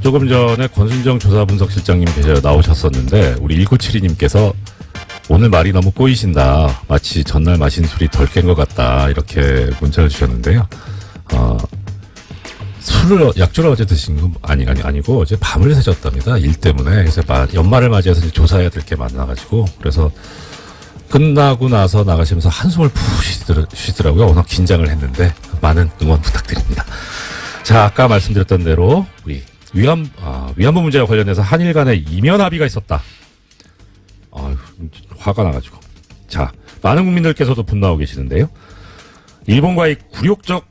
조금 전에 권순정 조사분석실장님 나오셨었는데 우리 1972님께서 오늘 말이 너무 꼬이신다. 마치 전날 마신 술이 덜 깬 것 같다. 이렇게 문자를 주셨는데요. 약주를 어제 드신 건 아니고 어제 밤을 새셨답니다. 일 때문에. 그래서 연말을 맞이해서 이제 조사해야 될 게 많아가지고. 그래서 끝나고 나서 나가시면서 한숨을 푹 쉬더라고요. 워낙 긴장을 했는데 많은 응원 부탁드립니다. 자, 아까 말씀드렸던 대로 우리 위안부 문제와 관련해서 한일 간에 이면 합의가 있었다. 화가 나가지고. 자, 많은 국민들께서도 분노하고 계시는데요. 일본과의 굴욕적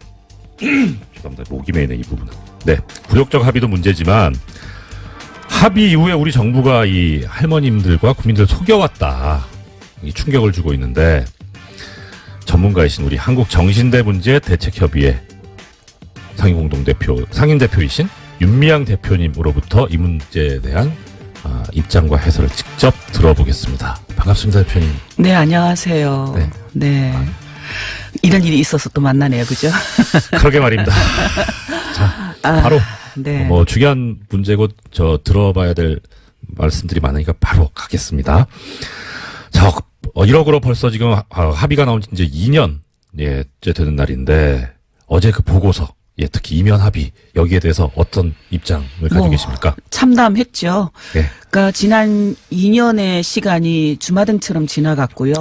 죄송합니다. 목이 메이네 이 부분은. 네, 굴욕적 합의도 문제지만 합의 이후에 우리 정부가 이 할머님들과 국민들을 속여왔다. 이 충격을 주고 있는데 전문가이신 우리 한국정신대문제대책협의회 상임대표이신 윤미향 대표님으로부터 이 문제에 대한 입장과 해설을 직접 들어보겠습니다. 반갑습니다, 대표님. 네, 안녕하세요. 네. 이런 일이 있어서 또 만나네요, 그죠? 그러게 말입니다. 자, 바로 네. 중요한 문제고 들어봐야 될 말씀들이 많으니까 바로 가겠습니다. 자, 1억으로 벌써 지금 합의가 나온 지 이제 2년째 되는 날인데 어제 그 보고서, 특히 이면 합의 여기에 대해서 어떤 입장을 가지고 계십니까? 참담했죠. 예. 그러니까 지난 2년의 시간이 주마등처럼 지나갔고요.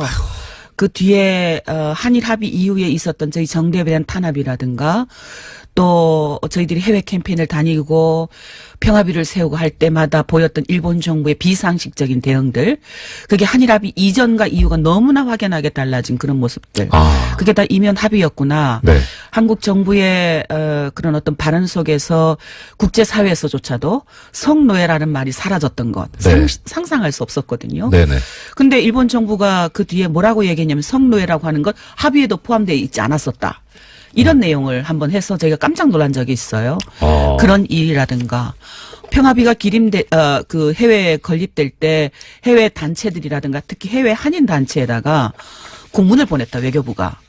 그 뒤에 한일 합의 이후에 있었던 저희 정대에 대한 탄압이라든가 또 저희들이 해외 캠페인을 다니고 평화비를 세우고 할 때마다 보였던 일본 정부의 비상식적인 대응들, 그게 한일 합의 이전과 이후가 너무나 확연하게 달라진 그런 모습들. 그게 다 이면 합의였구나. 네. 한국 정부의 그런 어떤 발언 속에서 국제사회에서조차도 성노예라는 말이 사라졌던 것. 네. 상상할 수 없었거든요. 네네. 근데 일본 정부가 그 뒤에 뭐라고 얘기했냐면 성노예라고 하는 것 합의에도 포함되어 있지 않았었다. 이런 내용을 한번 해서 저희가 깜짝 놀란 적이 있어요. 그런 일이라든가 평화비가 그 해외에 건립될 때 해외 단체들이라든가 특히 해외 한인 단체에다가 공문을 보냈다, 외교부가.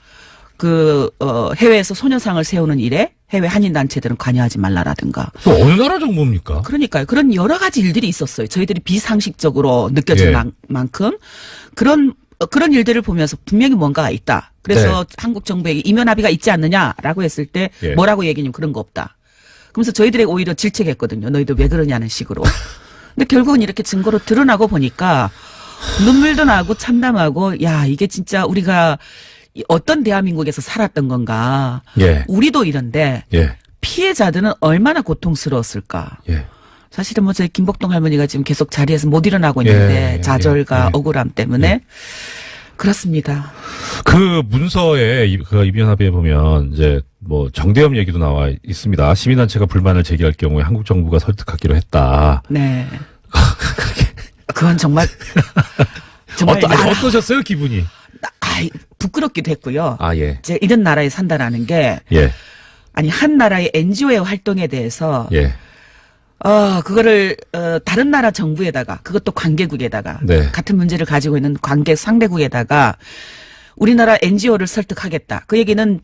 해외에서 소녀상을 세우는 일에 해외 한인 단체들은 관여하지 말라라든가. 어느 나라 정부입니까? 그러니까요. 그런 여러 가지 일들이 있었어요. 저희들이 비상식적으로 느껴질 만큼 그런 일들을 보면서 분명히 뭔가가 있다. 그래서 한국 정부에게 이면 합의가 있지 않느냐라고 했을 때 뭐라고 얘기냐면 그런 거 없다. 그러면서 저희들에게 오히려 질책했거든요. 너희들 왜 그러냐는 식으로. 근데 결국은 이렇게 증거로 드러나고 보니까 눈물도 나고 참담하고, 야, 이게 진짜 우리가 어떤 대한민국에서 살았던 건가. 우리도 이런데 피해자들은 얼마나 고통스러웠을까. 사실은 저희 김복동 할머니가 지금 계속 자리에서 못 일어나고 있는데 좌절과 억울함 때문에 그렇습니다. 그 문서에 그 이면 합의에 보면 이제 정대협 얘기도 나와 있습니다. 시민단체가 불만을 제기할 경우에 한국 정부가 설득하기로 했다. 네. 그건 정말 어떠셨어요, 기분이? 부끄럽기도 했고요. 제가 이런 나라에 산다라는 게 아니 한 나라의 NGO의 활동에 대해서 그거를 다른 나라 정부에다가, 그것도 관계국에다가 같은 문제를 가지고 있는 관계 상대국에다가 우리나라 NGO를 설득하겠다. 그 얘기는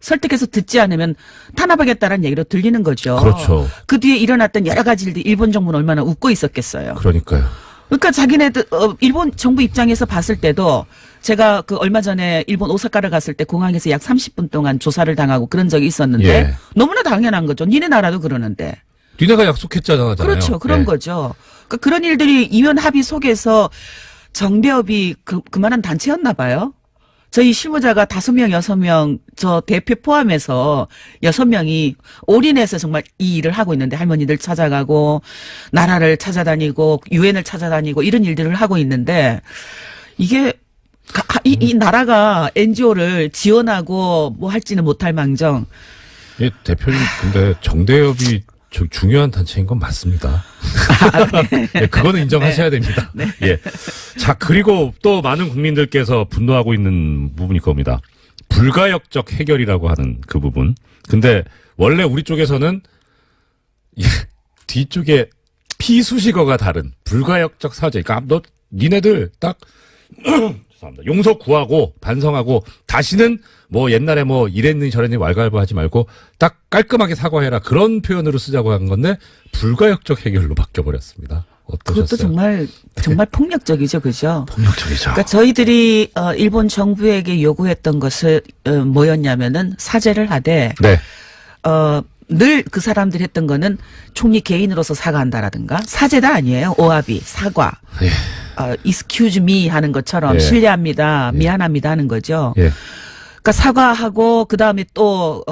설득해서 듣지 않으면 탄압하겠다는 얘기로 들리는 거죠. 그렇죠. 그 뒤에 일어났던 여러 가지 일들 일본 정부는 얼마나 웃고 있었겠어요. 그러니까요. 그러니까 자기네들 일본 정부 입장에서 봤을 때도 제가 얼마 전에 일본 오사카를 갔을 때 공항에서 약 30분 동안 조사를 당하고 그런 적이 있었는데 너무나 당연한 거죠. 니네 나라도 그러는데. 니네가 약속했잖아요. 그렇죠. 그런 거죠. 그러니까 그런 일들이 이면 합의 속에서 정대협이 그만한 단체였나 봐요. 저희 실무자가 5명, 6명, 저 대표 포함해서 6명이 올인해서 정말 이 일을 하고 있는데, 할머니들 찾아가고 나라를 찾아다니고 유엔을 찾아다니고 이런 일들을 하고 있는데, 이게 이 나라가 NGO를 지원하고 뭐 할지는 못할 망정. 대표님, 근데 정대협이 중요한 단체인 건 맞습니다. 그거는 인정하셔야 됩니다. 자, 그리고 또 많은 국민들께서 분노하고 있는 부분이 겁니다. 불가역적 해결이라고 하는 그 부분. 근데 원래 우리 쪽에서는 뒤쪽에 피수식어가 다른 불가역적 사죄. 그러니까 니네들 딱 죄송합니다. 용서 구하고 반성하고 다시는 뭐 옛날에 뭐 이랬니 저랬니 왈가왈부 하지 말고 딱 깔끔하게 사과해라 그런 표현으로 쓰자고 한 건데 불가역적 해결로 바뀌어버렸습니다. 어떠셨어요? 그것도 정말 폭력적이죠, 그죠? 폭력적이죠. 그러니까 저희들이 일본 정부에게 요구했던 것은 뭐였냐면은 사죄를 하되 네. 늘 그 사람들이 했던 거는 총리 개인으로서 사과한다라든가 사죄다 아니에요. 오詫비, 사과. 예. excuse me 하는 것처럼 예. 실례합니다, 미안합니다 하는 거죠. 예. 그러니까 사과하고 그 다음에 또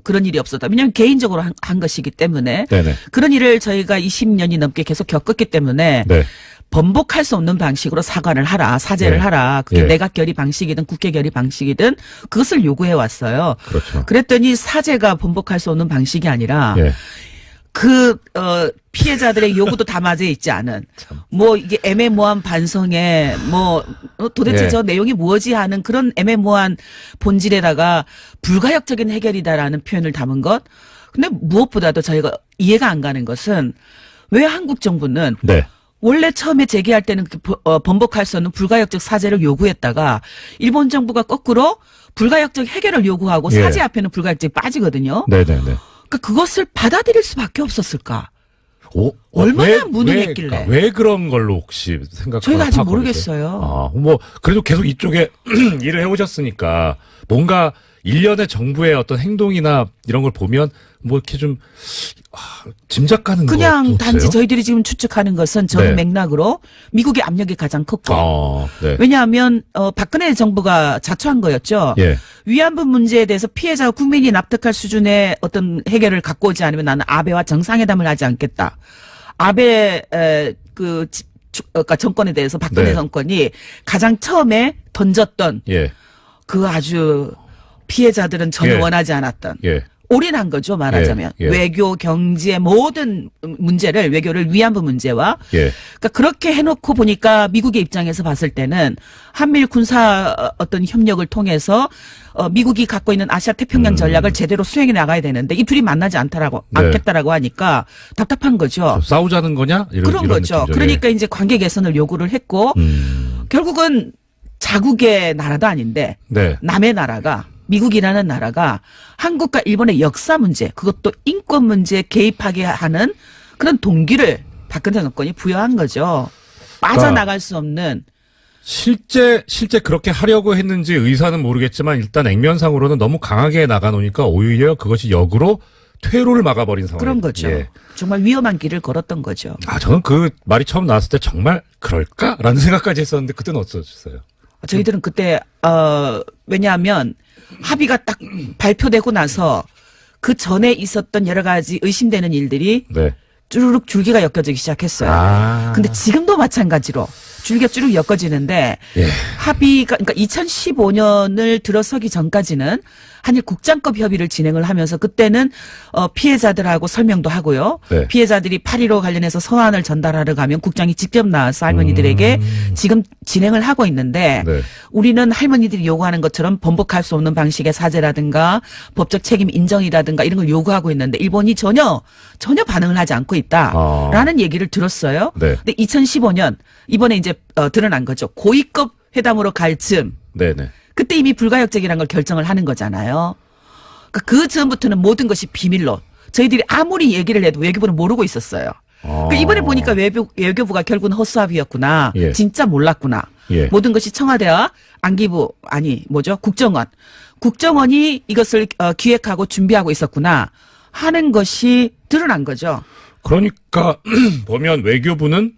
그런 일이 없었다. 왜냐하면 개인적으로 한 것이기 때문에 네네. 그런 일을 저희가 20년이 넘게 계속 겪었기 때문에 네. 번복할 수 없는 방식으로 사과를 하라, 사죄를 예. 하라. 그게 예. 내각 결의 방식이든 국회 결의 방식이든 그것을 요구해 왔어요. 그렇죠. 그랬더니 사죄가 번복할 수 없는 방식이 아니라 예. 피해자들의 요구도 다 맞아 있지 않은 뭐 이게 애매모호한 반성에 뭐 도대체 예. 저 내용이 뭐지 하는 그런 애매모호한 본질에다가 불가역적인 해결이다라는 표현을 담은 것. 근데 무엇보다도 저희가 이해가 안 가는 것은 왜 한국 정부는 네. 원래 처음에 제기할 때는 번복할 수 없는 불가역적 사죄를 요구했다가 일본 정부가 거꾸로 불가역적 해결을 요구하고 예. 사죄 앞에는 불가역적이 빠지거든요. 네네네. 그러니까 그것을 받아들일 수밖에 없었을까? 오, 얼마나 무능했길래. 그러니까 왜 그런 걸로 혹시 생각? 저희가 아직 모르겠어요. 뭐 그래도 계속 이쪽에 일을 해오셨으니까 뭔가 일련의 정부의 어떤 행동이나 이런 걸 보면 뭐 이렇게 좀 짐작 가는 그냥 것도 단지 없어요? 저희들이 지금 추측하는 것은 전 네. 맥락으로 미국의 압력이 가장 컸고 네. 왜냐하면 박근혜 정부가 자초한 거였죠. 예. 위안부 문제에 대해서 피해자와 국민이 납득할 수준의 어떤 해결을 갖고 오지 않으면 나는 아베와 정상회담을 하지 않겠다. 아베 그러니까 정권에 대해서 박근혜 네. 정권이 가장 처음에 던졌던 예. 그 아주 피해자들은 전혀 예. 원하지 않았던 예. 올인한 거죠, 말하자면. 예. 예. 외교, 경제 모든 문제를 외교를 위안부 문제와 예. 그러니까 그렇게 해놓고 보니까 미국의 입장에서 봤을 때는 한미일 군사 어떤 협력을 통해서 미국이 갖고 있는 아시아 태평양 전략을 제대로 수행해 나가야 되는데 이 둘이 만나지 네. 않겠다라고 하니까 답답한 거죠. 싸우자는 거냐? 그런 이런 거죠. 느낌이죠. 그러니까 이제 관계 개선을 요구를 했고 결국은 자국의 나라도 아닌데 네. 남의 나라가 미국이라는 나라가 한국과 일본의 역사 문제, 그것도 인권 문제에 개입하게 하는 그런 동기를 박근혜 정권이 부여한 거죠. 빠져나갈 수 없는. 실제 그렇게 하려고 했는지 의사는 모르겠지만 일단 액면상으로는 너무 강하게 나가놓으니까 오히려 그것이 역으로 퇴로를 막아버린 상황. 그런 거죠. 예. 정말 위험한 길을 걸었던 거죠. 저는 그 말이 처음 나왔을 때 정말 그럴까라는 생각까지 했었는데 그때는 어떠셨어요? 저희들은 그때 왜냐하면 합의가 딱 발표되고 나서 그 전에 있었던 여러 가지 의심되는 일들이 네. 쭈르륵 줄기가 엮여지기 시작했어요. 근데 지금도 마찬가지로 줄기가 쭈르륵 엮어지는데 예. 합의가 그러니까 2015년을 들어서기 전까지는 한일 국장급 협의를 진행을 하면서 그때는 피해자들하고 설명도 하고요. 네. 피해자들이 8.15 관련해서 서한을 전달하러 가면 국장이 직접 나와서 할머니들에게 지금 진행을 하고 있는데 네. 우리는 할머니들이 요구하는 것처럼 번복할 수 없는 방식의 사죄라든가 법적 책임 인정이라든가 이런 걸 요구하고 있는데 일본이 전혀 반응을 하지 않고 있다라는 얘기를 들었어요. 네. 근데 2015년 이번에 이제 드러난 거죠. 고위급 회담으로 갈 즈음 네네. 그때 이미 불가역적이라는 걸 결정을 하는 거잖아요. 그러니까 그 전부터는 모든 것이 비밀로 저희들이 아무리 얘기를 해도 외교부는 모르고 있었어요. 그러니까 이번에 보니까 외교부가 결국은 허수아비였구나. 예. 진짜 몰랐구나. 예. 모든 것이 청와대와 안기부 국정원이 이것을 기획하고 준비하고 있었구나 하는 것이 드러난 거죠. 그러니까 보면 외교부는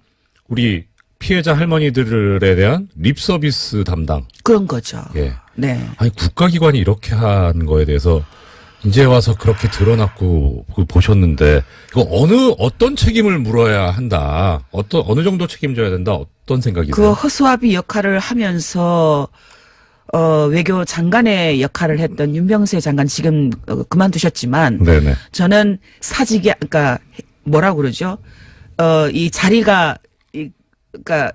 우리 피해자 할머니들에 대한 립서비스 담당. 그런 거죠. 예. 네. 아니 국가기관이 이렇게 한 거에 대해서 이제 와서 그렇게 드러났고 보셨는데 이거 어떤 책임을 물어야 한다. 어느 정도 책임져야 된다. 어떤 생각이세요? 그 허수아비 역할을 하면서 외교 장관의 역할을 했던 윤병세 장관 지금 그만두셨지만 네네. 저는 사직이 그러니까 뭐라고 그러죠? 이 자리가 그러니까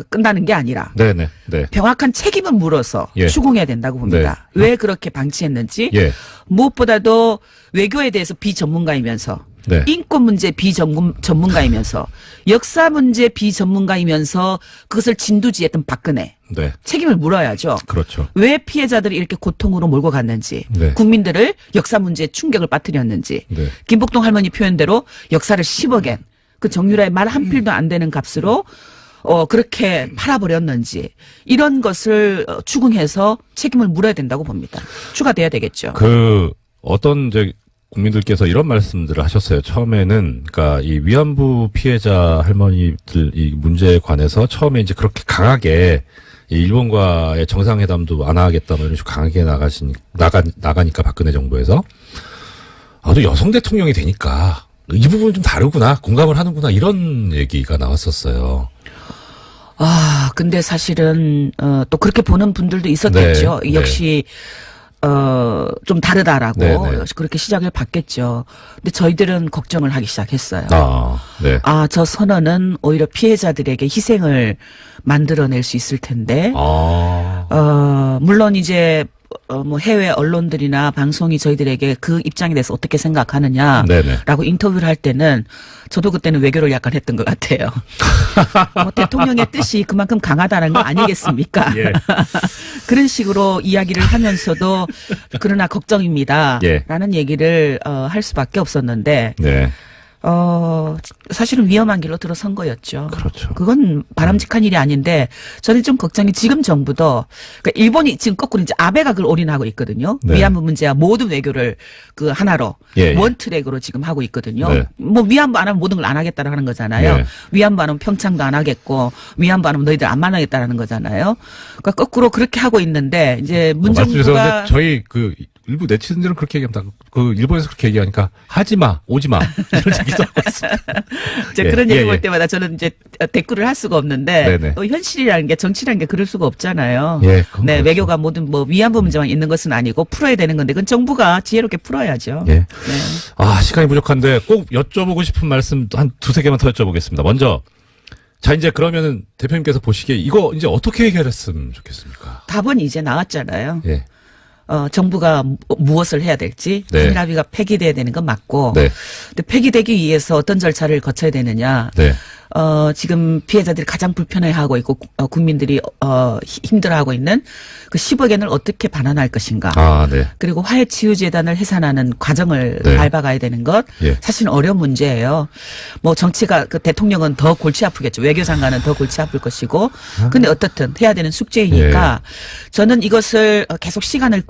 끝나는 게 아니라 네네. 네. 명확한 책임을 물어서 예. 추궁해야 된다고 봅니다. 왜 그렇게 방치했는지 예. 무엇보다도 외교에 대해서 비전문가이면서 네. 인권 문제 비전문가이면서 역사 문제 비전문가이면서 그것을 진두지했던 박근혜 네. 책임을 물어야죠. 그렇죠. 왜 피해자들을 이렇게 고통으로 몰고 갔는지 네. 국민들을 역사 문제에 충격을 빠뜨렸는지 네. 김복동 할머니 표현대로 역사를 10억엔 그 정유라의 말 한 필도 안 되는 값으로 그렇게 팔아버렸는지 이런 것을 추궁해서 책임을 물어야 된다고 봅니다. 추가돼야 되겠죠. 어떤 이제 국민들께서 이런 말씀들을 하셨어요. 처음에는 그러니까 이 위안부 피해자 할머니들 이 문제에 관해서 처음에 이제 그렇게 강하게 이 일본과의 정상회담도 안 하겠다 뭐 이런 식으로 강하게 나가니까 박근혜 정부에서 또 여성 대통령이 되니까 이 부분은 좀 다르구나, 공감을 하는구나 이런 얘기가 나왔었어요. 근데 사실은 또 그렇게 보는 분들도 있었겠죠. 네, 역시 좀 다르다라고 네, 네. 그렇게 시작을 받겠죠. 근데 저희들은 걱정을 하기 시작했어요. 네. 저 선언은 오히려 피해자들에게 희생을 만들어낼 수 있을 텐데, 물론 이제 뭐 해외 언론들이나 방송이 저희들에게 그 입장에 대해서 어떻게 생각하느냐라고 네네. 인터뷰를 할 때는 저도 그때는 외교를 약간 했던 것 같아요. 뭐 대통령의 뜻이 그만큼 강하다는 거 아니겠습니까? 예. 그런 식으로 이야기를 하면서도 그러나 걱정입니다. 예. 라는 얘기를 할 수밖에 없었는데 네. 사실은 위험한 길로 들어선 거였죠. 그렇죠. 그건 바람직한 일이 아닌데 저는 좀 걱정이 지금 정부도 그러니까 일본이 지금 거꾸로 이제 아베가 그걸 올인하고 있거든요. 네. 위안부 문제와 모든 외교를 그 하나로 예, 예. 원트랙으로 지금 하고 있거든요. 네. 뭐 위안부 안 하면 모든 걸 안 하겠다고 하는 거잖아요. 예. 위안부 안 하면 평창도 안 하겠고 위안부 안 하면 너희들 안 만나겠다라는 거잖아요. 그러니까 거꾸로 그렇게 하고 있는데 이제 문 말씀 정부가 주셨는데 저희 일부 네티즌들은 그렇게 얘기합니다. 일본에서 그렇게 얘기하니까 하지 마, 오지 마 이런 얘기도 하고 있습니다. 이제 예, 그런 얘기 예, 볼 예. 때마다 저는 이제 댓글을 할 수가 없는데 네네. 또 현실이라는 게 정치라는 게 그럴 수가 없잖아요. 예, 그건 네, 그렇죠. 외교가 모든 뭐 위안부 문제만 있는 것은 아니고 풀어야 되는 건데 그건 정부가 지혜롭게 풀어야죠. 예. 네. 시간이 부족한데 꼭 여쭤보고 싶은 말씀 한 두세 개만 더 여쭤보겠습니다. 먼저, 자, 이제 그러면은 대표님께서 보시기에 이거 이제 어떻게 해결했으면 좋겠습니까? 답은 이제 나왔잖아요. 예. 정부가 무엇을 해야 될지 네. 한일합의가 폐기돼야 되는 건 맞고 네. 근데 폐기되기 위해서 어떤 절차를 거쳐야 되느냐 네. 지금 피해자들이 가장 불편해하고 있고 국민들이 힘들어하고 있는 그 10억엔을 어떻게 반환할 것인가. 네. 그리고 화해치유재단을 해산하는 과정을 네. 밟아가야 되는 것 예. 사실은 어려운 문제예요. 뭐 정치가 그 대통령은 더 골치 아프겠죠. 외교장관은 더 골치 아플 것이고. 근데 어떻든 해야 되는 숙제이니까 저는 이것을 계속 시간을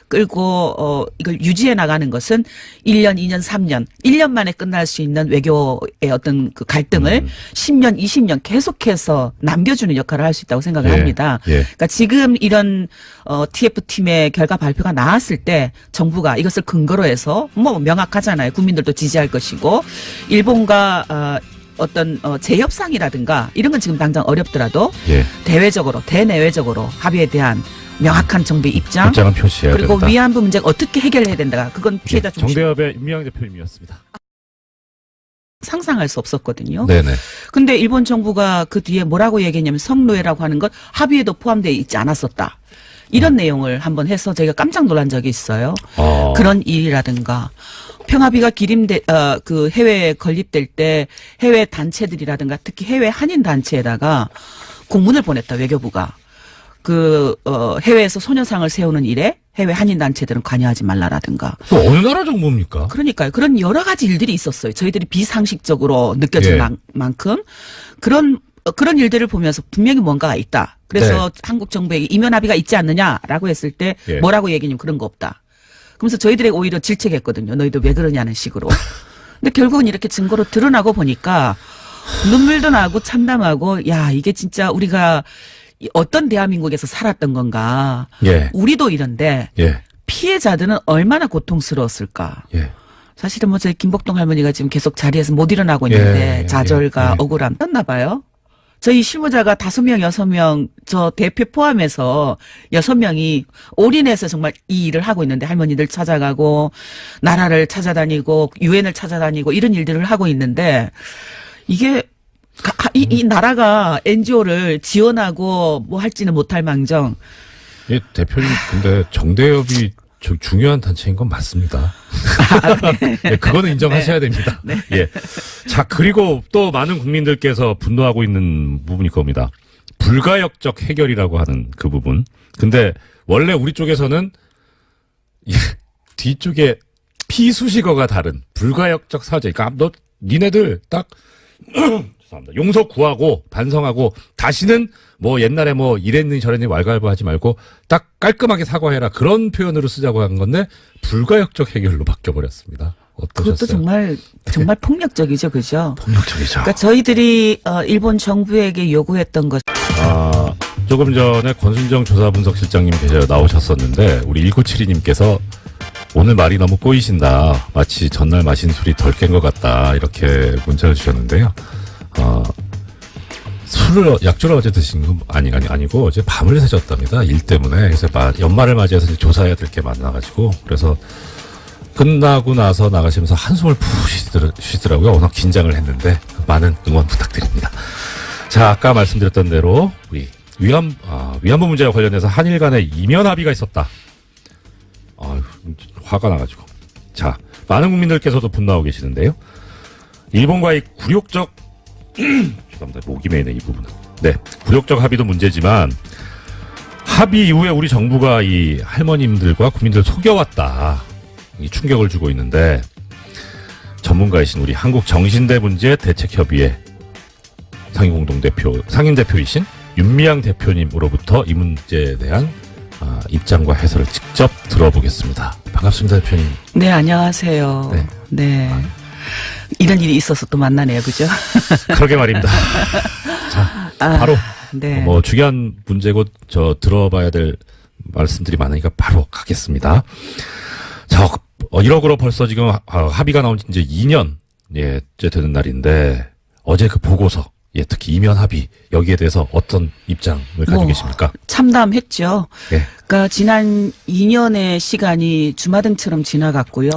끌고 이걸 유지해 나가는 것은 1년, 2년, 3년, 1년 만에 끝날 수 있는 외교의 어떤 그 갈등을 10년, 20년 계속해서 남겨주는 역할을 할 수 있다고 생각을 예. 합니다. 예. 그러니까 지금 이런 TF팀의 결과 발표가 나왔을 때 정부가 이것을 근거로 해서 뭐 명확하잖아요. 국민들도 지지할 것이고 일본과 어떤 재협상이라든가 이런 건 지금 당장 어렵더라도 예. 대외적으로 대내외적으로 합의에 대한 명확한 정부의 입장 입장은 표시해야 그리고 된다. 위안부 문제가 어떻게 해결해야 된다. 그건 피해자 중심 정대협의 임미영 대표님이었습니다. 상상할 수 없었거든요. 네네. 근데 일본 정부가 그 뒤에 뭐라고 얘기했냐면 성노예라고 하는 것 합의에도 포함되어 있지 않았었다. 이런 내용을 한번 해서 저희가 깜짝 놀란 적이 있어요. 그런 일이라든가 평합의가 그 해외에 건립될 때 해외 단체들이라든가 특히 해외 한인 단체에다가 공문을 보냈다 외교부가. 해외에서 소녀상을 세우는 일에 해외 한인 단체들은 관여하지 말라라든가. 어느 나라 정부입니까? 그러니까요. 그런 여러 가지 일들이 있었어요. 저희들이 비상식적으로 느껴질 예. 만큼 그런 일들을 보면서 분명히 뭔가가 있다. 그래서 한국 정부에게 이면 합의가 있지 않느냐라고 했을 때 예. 뭐라고 얘기냐면 그런 거 없다. 그러면서 저희들에게 오히려 질책했거든요. 너희들 왜 그러냐는 식으로. 근데 결국은 이렇게 증거로 드러나고 보니까 눈물도 나고 참담하고 야 이게 진짜 우리가 어떤 대한민국에서 살았던 건가. 예. 우리도 이런데 예. 피해자들은 얼마나 고통스러웠을까. 예. 사실은 뭐 저희 김복동 할머니가 지금 계속 자리에서 못 일어나고 있는데 예. 좌절과 예. 억울함 떴나 봐요. 저희 실무자가 5명, 6명 저 대표 포함해서 6명이 올인해서 정말 이 일을 하고 있는데 할머니들 찾아가고 나라를 찾아다니고 유엔을 찾아다니고 이런 일들을 하고 있는데 이게 이 나라가 NGO를 지원하고 뭐 할지는 못할 망정. 예, 대표님, 근데 정대협이 중요한 단체인 건 맞습니다. 네, 그거는 인정하셔야 됩니다. 네. 예. 자, 그리고 또 많은 국민들께서 분노하고 있는 부분이 겁니다. 불가역적 해결이라고 하는 그 부분. 근데 원래 우리 쪽에서는 뒤쪽에 피수식어가 다른 불가역적 사죄. 그러니까 니네들 딱 죄송합니다. 용서 구하고 반성하고 다시는 뭐 옛날에 뭐 이랬니 저랬니 왈가왈부 하지 말고 딱 깔끔하게 사과해라. 그런 표현으로 쓰자고 한 건데 불가역적 해결로 바뀌어버렸습니다. 어떠셨어요? 그것도 정말 폭력적이죠, 그죠? 폭력적이죠. 그러니까 저희들이 일본 정부에게 요구했던 것. 조금 전에 권순정 조사분석실장님 나오셨었는데 우리 1972님께서 오늘 말이 너무 꼬이신다. 마치 전날 마신 술이 덜 깬 것 같다. 이렇게 문자를 주셨는데요. 약주를 어제 드신 건 아니고 어제 밤을 새셨답니다. 일 때문에. 그래서 연말을 맞이해서 이제 조사해야 될 게 많아가지고. 그래서 끝나고 나서 나가시면서 한숨을 푹 쉬더라고요. 워낙 긴장을 했는데 많은 응원 부탁드립니다. 자, 아까 말씀드렸던 대로 우리 위안부 문제와 관련해서 한일 간에 이면 합의가 있었다. 화가 나가지고. 자, 많은 국민들께서도 분노하고 계시는데요. 일본과의 굴욕적 죄송합니다. 목이 메이네 이 부분은. 네, 굴욕적 합의도 문제지만 합의 이후에 우리 정부가 이 할머님들과 국민들 속여왔다. 이 충격을 주고 있는데 전문가이신 우리 한국정신대문제대책협의회 상임대표이신 윤미향 대표님으로부터 이 문제에 대한 입장과 해설을 직접 들어보겠습니다. 반갑습니다, 대표님. 네, 안녕하세요. 네. 이런 일이 있어서 또 만나네요, 그죠? 그러게 말입니다. 자, 바로 네. 뭐 중요한 문제고 들어봐야 될 말씀들이 많으니까 바로 가겠습니다. 자, 1억으로 벌써 지금 합의가 나온 지 이제 2년째 되는 날인데 어제 그 보고서, 특히 이면 합의 여기에 대해서 어떤 입장을 가지고 계십니까? 참담했죠. 네. 그러니까 지난 2년의 시간이 주마등처럼 지나갔고요.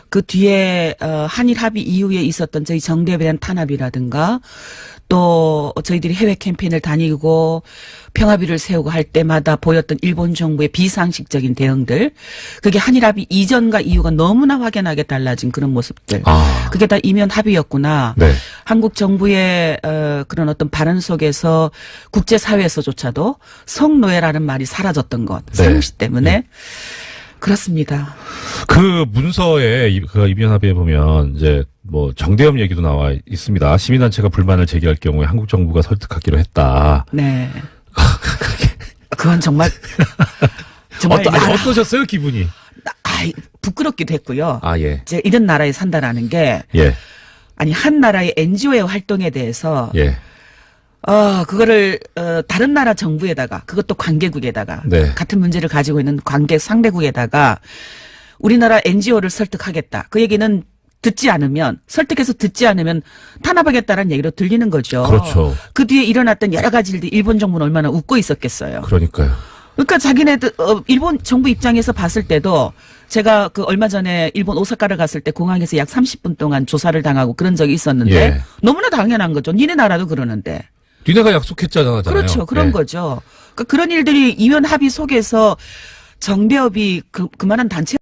그 뒤에 한일 합의 이후에 있었던 저희 정대에 대한 탄압이라든가 또 저희들이 해외 캠페인을 다니고 평화비를 세우고 할 때마다 보였던 일본 정부의 비상식적인 대응들, 그게 한일 합의 이전과 이후가 너무나 확연하게 달라진 그런 모습들. 그게 다 이면 합의였구나. 네. 한국 정부의 그런 어떤 발언 속에서 국제사회에서조차도 성노예라는 말이 사라졌던 것, 네. 상시 때문에. 그렇습니다. 그 문서에 그 이면 합의에 보면 이제 뭐 정대협 얘기도 나와 있습니다. 시민단체가 불만을 제기할 경우에 한국 정부가 설득하기로 했다. 네. 그건 정말 어떠셨어요, 기분이? 부끄럽기도 했고요. 예. 제가 이런 나라에 산다라는 게 예. 아니 한 나라의 NGO의 활동에 대해서 예. 그거를 다른 나라 정부에다가, 그것도 관계국에다가, 네. 같은 문제를 가지고 있는 관계 상대국에다가 우리나라 NGO를 설득하겠다. 그 얘기는 설득해서 듣지 않으면 탄압하겠다는 얘기로 들리는 거죠. 그렇죠. 그 뒤에 일어났던 여러 가지 일들이 일본 정부는 얼마나 웃고 있었겠어요. 그러니까요. 그러니까 자기네들 일본 정부 입장에서 봤을 때도 제가 그 얼마 전에 일본 오사카를 갔을 때 공항에서 약 30분 동안 조사를 당하고 그런 적이 있었는데 예. 너무나 당연한 거죠. 니네 나라도 그러는데. 니네가 약속했잖아요. 그렇죠. 그런 거죠. 그러니까 그런 일들이 이면 합의 속에서 정대협이 그만한 단체